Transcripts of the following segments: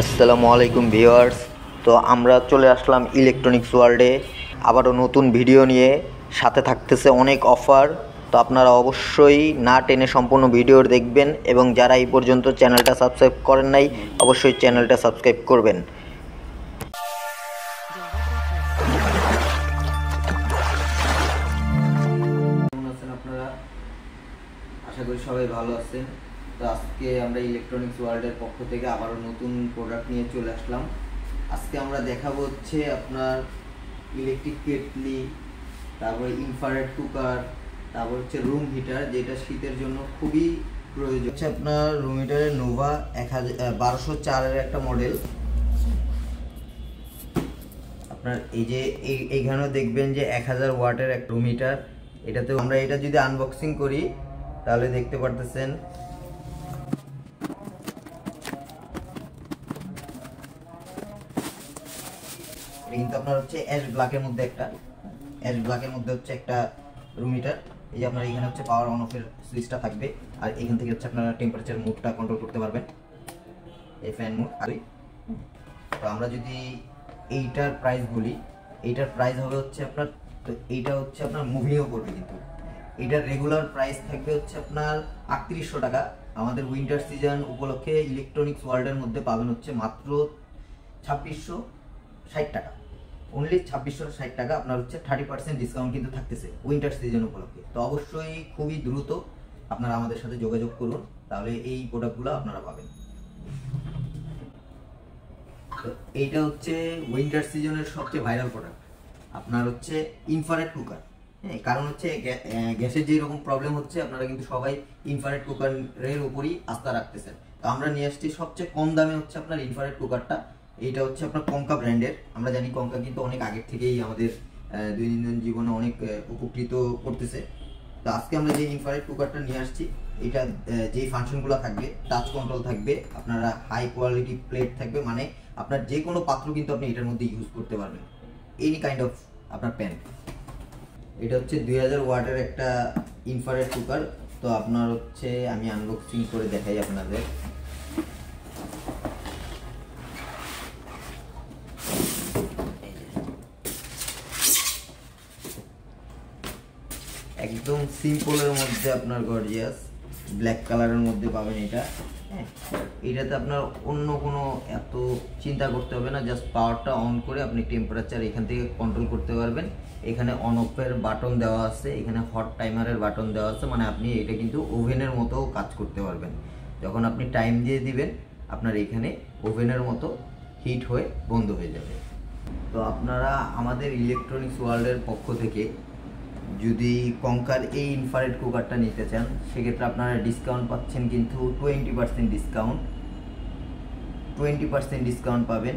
আসসালামু আলাইকুম ভিউয়ার্স। তো আমরা চলে আসলাম ইলেকট্রনিক্স ওয়ার্ল্ডে আবারও নতুন ভিডিও নিয়ে। সাথে থাকতেছে অনেক অফার। তো আপনারা অবশ্যই না টেনে সম্পূর্ণ ভিডিও দেখবেন এবং যারা এই পর্যন্ত চ্যানেলটা সাবস্ক্রাইব করেন নাই অবশ্যই চ্যানেলটা সাবস্ক্রাইব করবেন। কেমন আছেন আপনারা? আশা করি সবাই ভালো আছেন। তো আজকে আমরা ইলেকট্রনিক্স ওয়ার্ল্ডের পক্ষ থেকে আবারও নতুন প্রোডাক্ট নিয়ে চলে আসলাম। আজকে আমরা দেখাবো হচ্ছে আপনার ইলেকট্রিক কেটলি, তারপরে ইনফ্রারেড কুকার, তারপর হচ্ছে রুম হিটার, যেটা শীতের জন্য খুবই প্রয়োজন। হচ্ছে আপনার রুম হিটারের নোভা 1204-এর একটা মডেল। আপনার এই যে এইখানেও দেখবেন যে 1000 ওয়াটের একটা রুম হিটার। এটাতে আমরা এটা যদি আনবক্সিং করি তাহলে দেখতে পারতেছেন কিন্তু আপনার হচ্ছে অ্যাশ ব্ল্যাকের মধ্যে একটা রুম হিটার। এই যে আপনার এখানে হচ্ছে পাওয়ার অন অফের সুইচটা থাকবে, আর এখান থেকে হচ্ছে আপনারা টেম্পারেচার মোডটা কন্ট্রোল করতে পারবেন, এই ফ্যান মোড। তো আমরা যদি এইটার প্রাইস বলি, এইটার প্রাইস হবে হচ্ছে আপনার, তো এইটা হচ্ছে আপনার মুভিংও করবে, কিন্তু এটার রেগুলার প্রাইস থাকবে হচ্ছে আপনার 3800 টাকা। আমাদের উইন্টার সিজন উপলক্ষে ইলেকট্রনিক্স ওয়ার্ল্ডের মধ্যে পাবেন হচ্ছে মাত্র 2660 টাকা। অনলি 2660 টাকা। আপনার হচ্ছে 30% ডিসকাউন্ট কিন্তু থাকতেছে উইন্টার সিজন উপলক্ষে। তো অবশ্যই খুবই দ্রুত আপনারা আমাদের সাথে যোগাযোগ করুন, তাহলে এই প্রোডাক্টগুলো আপনারা পাবেন। তো এইটা হচ্ছে উইন্টার সিজনের সবচেয়ে ভাইরাল প্রোডাক্ট, আপনার হচ্ছে ইনফ্রারেড কুকার। হ্যাঁ, কারণ হচ্ছে গ্যাসের যে রকম প্রবলেম হচ্ছে, আপনারা কিন্তু সবাই ইনফ্রারেড কুকারের উপরই আস্থা রাখতেছেন। তো আমরা নিয়ে আসছি সবচেয়ে কম দামে হচ্ছে আপনার ইনফ্রারেড কুকারটা। এইটা হচ্ছে আপনার কঙ্কা ব্র্যান্ডের। আমরা জানি কঙ্কা কিন্তু অনেক আগের থেকেই আমাদের দৈনন্দিন জীবনে অনেক উপকৃত করতেছে। তো আজকে আমরা যে ইনফ্রারেড কুকারটা নিয়ে আসছি, এটা যেই ফাংশনগুলো থাকবে, টাচ কন্ট্রোল থাকবে, আপনারা হাই কোয়ালিটি প্লেট থাকবে, মানে আপনার যে কোনো পাত্র কিন্তু আপনি এটার মধ্যে ইউজ করতে পারবেন, এনি কাইন্ড অফ আপনার প্যান। এটা হচ্ছে 2000 ওয়াটের একটা ইনফ্রারেড কুকার। তো আপনার হচ্ছে আমি আনবক্সিং করে দেখাই আপনাদের। একদম সিম্পলের মধ্যে আপনার গর্জিয়াস ব্ল্যাক কালারের মধ্যে পাবেন এটা। হ্যাঁ, এটাতে আপনার অন্য কোনো এত চিন্তা করতে হবে না, জাস্ট পাওয়ারটা অন করে আপনি টেম্পারেচার এখান থেকে কন্ট্রোল করতে পারবেন। এখানে অন অফের বাটন দেওয়া আছে, এখানে হট টাইমারের বাটন দেওয়া আছে, মানে আপনি এটা কিন্তু ওভেনের মতো কাজ করতে পারবেন। যখন আপনি টাইম দিয়ে দিবেন, আপনার এখানে ওভেনের মতো হিট হয়ে বন্ধ হয়ে যাবে। তো আপনারা আমাদের ইলেকট্রনিক্স ওয়ার্ল্ডের পক্ষ থেকে যদি কঙ্কার এই ইনফ্রারেড কুকারটা নিতে চান, সেক্ষেত্রে আপনারা ডিসকাউন্ট পাচ্ছেন কিন্তু 20% ডিসকাউন্ট। 20% ডিসকাউন্ট পাবেন।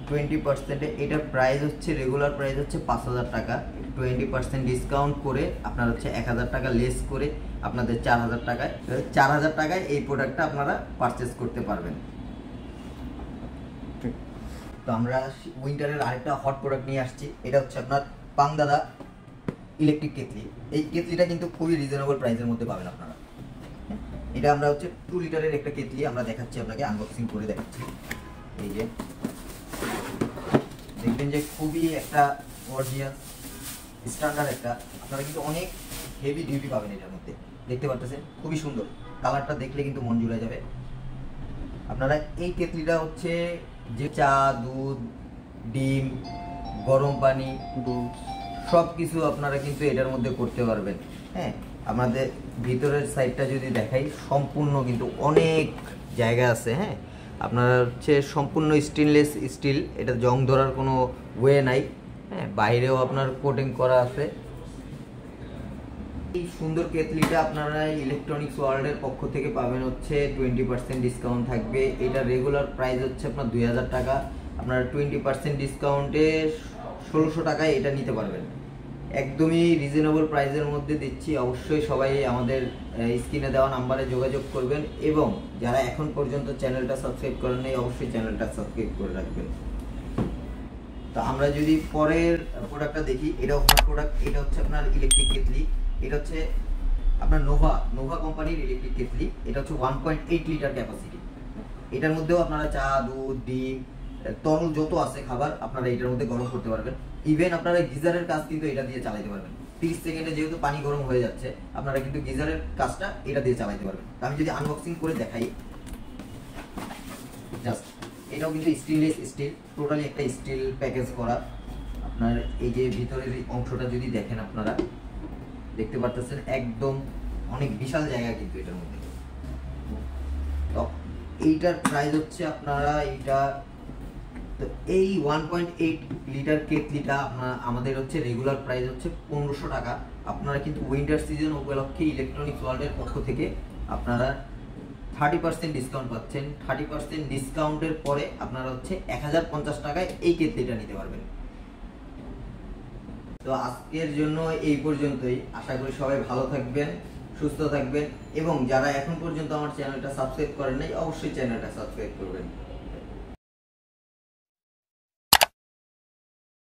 20%-এ এটার প্রাইস হচ্ছে, রেগুলার প্রাইস হচ্ছে 5000 টাকা। 20% ডিসকাউন্ট করে আপনার হচ্ছে 1000 টাকা লেস করে আপনাদের 4000 টাকায় এই প্রোডাক্টটা আপনারা পারচেস করতে পারবেন। তো আমরা উইন্টারের আরেকটা হট প্রোডাক্ট নিয়ে আসছি। এটা হচ্ছে আপনার পাংদাদা ইলেকট্রিক কেটলি। এই কেটলিটা কিন্তু খুবই রিজনেবল প্রাইসের মধ্যে পাবেন আপনারা। এটা আমরা হচ্ছে 2 লিটারের একটা কেটলি আমরা দেখাচ্ছি, আপনাকে আনবক্সিং করে দেখাচ্ছি। এই যে দেখবেন যে খুবই একটা গর্জিয়াস স্ট্যান্ডার্ড একটা, আপনারা কিন্তু অনেক হেভি ডিউটি পাবেন এটার মধ্যে। দেখতে পাচ্ছেন খুবই সুন্দর, কালারটা দেখলে কিন্তু মন জুড়ে যাবে। আপনারা এই কেটলিটা হচ্ছে যে চা, দুধ, ডিম, গরম পানি, সব কিছু আপনারা কিন্তু এটার মধ্যে করতে পারবেন। হ্যাঁ, আমাদের ভিতরের সাইডটা যদি দেখাই, সম্পূর্ণ কিন্তু অনেক জায়গা আছে। হ্যাঁ, আপনারা হচ্ছে সম্পূর্ণ স্টেনলেস স্টিল, এটা জং ধরার কোনো ওয়ে নাই। হ্যাঁ, বাইরেও আপনার কোটিং করা আছে। এই সুন্দর কেটলিটা আপনারা ইলেকট্রনিক্স ওয়ার্ল্ডের পক্ষ থেকে পাবেন হচ্ছে 20% ডিসকাউন্ট থাকবে। এটা রেগুলার প্রাইস হচ্ছে আপনার 2000 টাকা। আপনারা 20% ডিসকাউন্টে 1600 টাকায় এটা নিতে পারবেন। একদমই রিজনেবল প্রাইসের মধ্যে দিচ্ছি। অবশ্যই সবাই আমাদের স্ক্রিনে দেওয়া নাম্বারে যোগাযোগ করবেন, এবং যারা এখন পর্যন্ত চ্যানেলটা সাবস্ক্রাইব করেন নাই অবশ্যই চ্যানেলটা সাবস্ক্রাইব করে রাখবেন। তো আমরা যদি পরের প্রোডাক্টটা দেখি, এটাও হট প্রোডাক্ট। এটা হচ্ছে আপনার ইলেকট্রিক কেটলি। এটা হচ্ছে আপনার নোভা কোম্পানির ইলেকট্রিক কেটলি। এটা হচ্ছে 1.8 লিটার ক্যাপাসিটি। এটার মধ্যেও আপনারা চা, দুধ, ডিম, তরল যত আছে খাবার আপনারা এটার মধ্যে গরম করতে পারবেন। ইভেন আপনারা গিজারের কাজ কিন্তু এটা দিয়ে চালাতে পারবেন। 30 সেকেন্ডে যেহেতু পানি গরম হয়ে যাচ্ছে, আপনারা কিন্তু গিজারের কাজটা এটা দিয়ে চালাতে পারবেন। আমি যদি আনবক্সিং করে দেখাই, জাস্ট এটাও কিন্তু স্টেনলেস স্টিল, টোটালি একটা স্টিল প্যাকেজ করা। আপনার এই যে ভিতরের অংশটা যদি দেখেন, আপনারা দেখতে পারতেছেন একদম অনেক বিশাল জায়গা কিন্তু এটার মধ্যে। তো এইটার প্রাইস হচ্ছে আপনারা এইটা, তো এই 1.8 লিটার কেটলিটা আমাদের হচ্ছে রেগুলার প্রাইস হচ্ছে 1500 টাকা। আপনারা কিন্তু উইন্টার সিজন উপলক্ষে ইলেকট্রনিক্স ওয়ার্ল্ডের পক্ষ থেকে আপনারা 30% ডিসকাউন্ট পাচ্ছেন। 30% ডিসকাউন্টের পরে আপনারা হচ্ছে 1050 টাকায় এই কেটলিটা নিতে পারবেন। তো আজকের জন্য এই পর্যন্তই। আশা করি সবাই ভালো থাকবেন, সুস্থ থাকবেন, এবং যারা এখন পর্যন্ত আমার চ্যানেলটা সাবস্ক্রাইব করেন নাই অবশ্যই চ্যানেলটা সাবস্ক্রাইব করবেন।